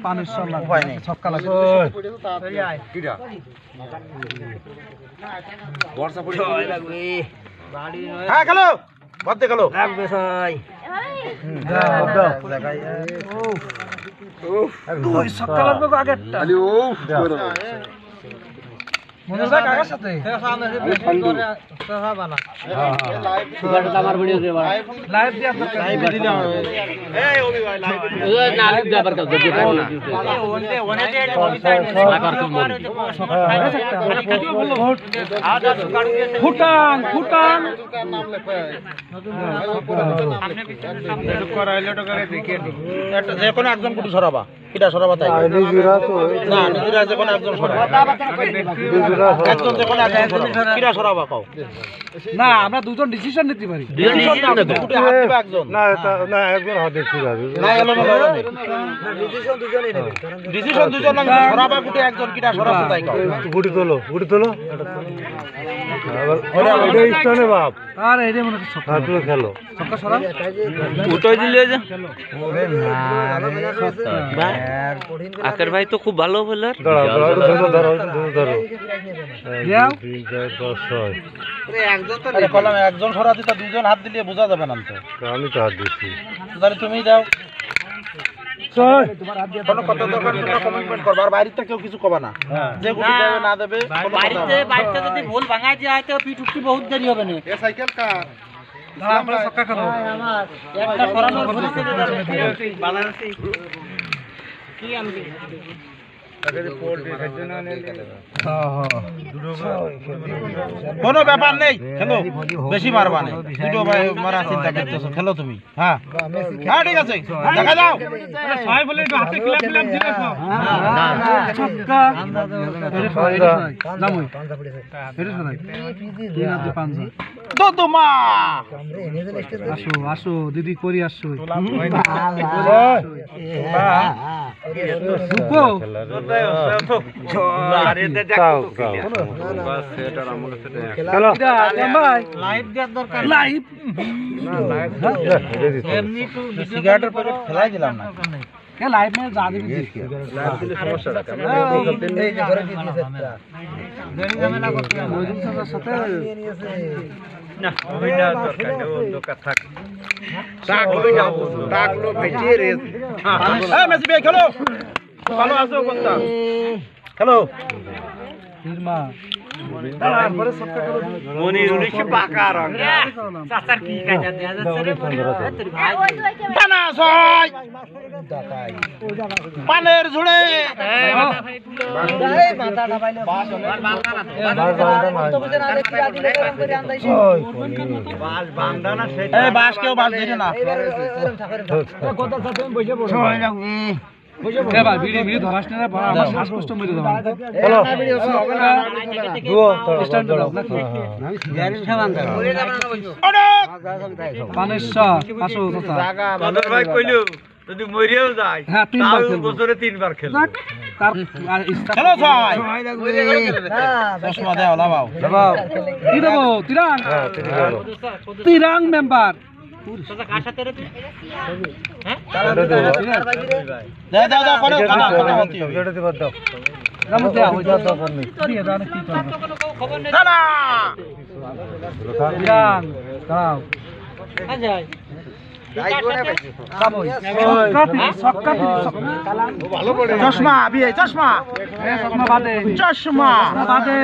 পানির সর লাগবে উপায় নেই ছক্কা লাগবে কিডা বর্ষা পড়ে লাগবে হ্যাঁ খেলো বদ্ধে খেলো লাগবে ভাই দাও দাও দুই ছক্কা লাগবে আগেরটা আলি ও মনে হয় কাকার সাথে আমার ভিডিও দে লাইভ দিয়ে আপনার লাইভ দিলে এই ওবি ভাই লাইভ না লাইভ দে আবার কাজ দিতে পারো না ওনে ওনে যে ফুটান ফুটান একটা যে কোনো একজন কুটু সরাবা কিটা সরাবা তাই নিজুরা তো না নিজুরা যে কোনো একজন সরাবা একজন যে কোনো একজন সরাবা কিটা সরাবা কও না আমরা দুজন ডিসিশন নিতে পারি কুটু হাত দিবা একজন না না একজন হাত দিতে পারি না এলো না ডিসিশন দুজনই নেবে ডিসিশন দুজন না সরাবা কুটু একজন কিটা সরাবা তাই কও গুটি তোলো আবার এটা স্টানে বাপ আরে এটা মনে হচ্ছে ছক্কা তুমি খেলো ছক্কা সরা উঠাই দিলে যে ওরে না আকার ভাই তো খুব ভালো বোলার ধরো যাও আরে কলম একজন সরা দিতে দুজন হাত দিলে বোঝা যাবে না তো আমি তো হাত দিচ্ছি তাহলে তুমি দাও চল কোনো কত দরকার তোমরা কমিটমেন্ট করবা আর বাইরে থেকে কেউ কিছু কবা না যে গুটি দেবে না দেবে বাড়িতে যদি ভুল ভাঙাই যায় তো পিটুটি বহুত দেরি হবে না এ সাইকেল কা আমরা ছক্কা খেলো একটা সরানোর পরে বানাচ্ছি কি আমি কোনো ব্যাপার নেই খেলো বেশি মারবা না দুটো মারা চিন্তা করতেছো খেলো তুমি হ্যাঁ হ্যাঁ ঠিক আছে দেখা যাও ছয় বলে একটু হাতে ক্লাব ক্লাব দিলেছো ছক্কা নামই এটা শোনাই তিন হাতে পাঁচজন দোদমা আসো আসো দিদি করি আসো রুকো লাইভ দেওয়ার দরকার লাইভ এমনি তো সিগারেটের পরে ফেলাই দিলাম না লাইভ মানে যা দিবি এই যে ঘরে দিয়ে দিয়েছে দেরি ঝামেলা করতে মজুম স্যারের সাথে না ওই না দরকার নেই অন্য কথা থাক টাকলো ভেটিয়ে রে এই মেসি ভাই খেলো ভালো আছো কোনটা খেলো ফিরমা মনির 19 পাকা রং চাচার কি কাজা দেয়া যাচ্ছে রে তোর ভাই পানা ছয় পানের ঝুড়ে এই মাথাটা বাইলে বাস বান্দানা সেই এই বাস কেউ বাস দিছে না ভাই ভিডিও ভিডিও ধরাস না আমার শ্বাসকষ্ট মেরে দেব স্ট্যান্ড দাও নাকি পানেশ্বর আসো চাচা বাদর ভাই কইলো যদি মরিয়াও যায় হ্যাঁ তিনবার তাও খেলবো বছরে তিনবার খেলবো তার আর খেলো ছয় চশমা দেও লাগাও কি দেবো তিরাং তিরাং মেম্বার চাচা কার সাথে রে তুই হ্যাঁ দাও দাও দাও করো কথা হচ্ছে খবর নেই না না তিরাং দাও যায় চশমা বিয়ে চশমা চশমা বাদে চশমা বাদে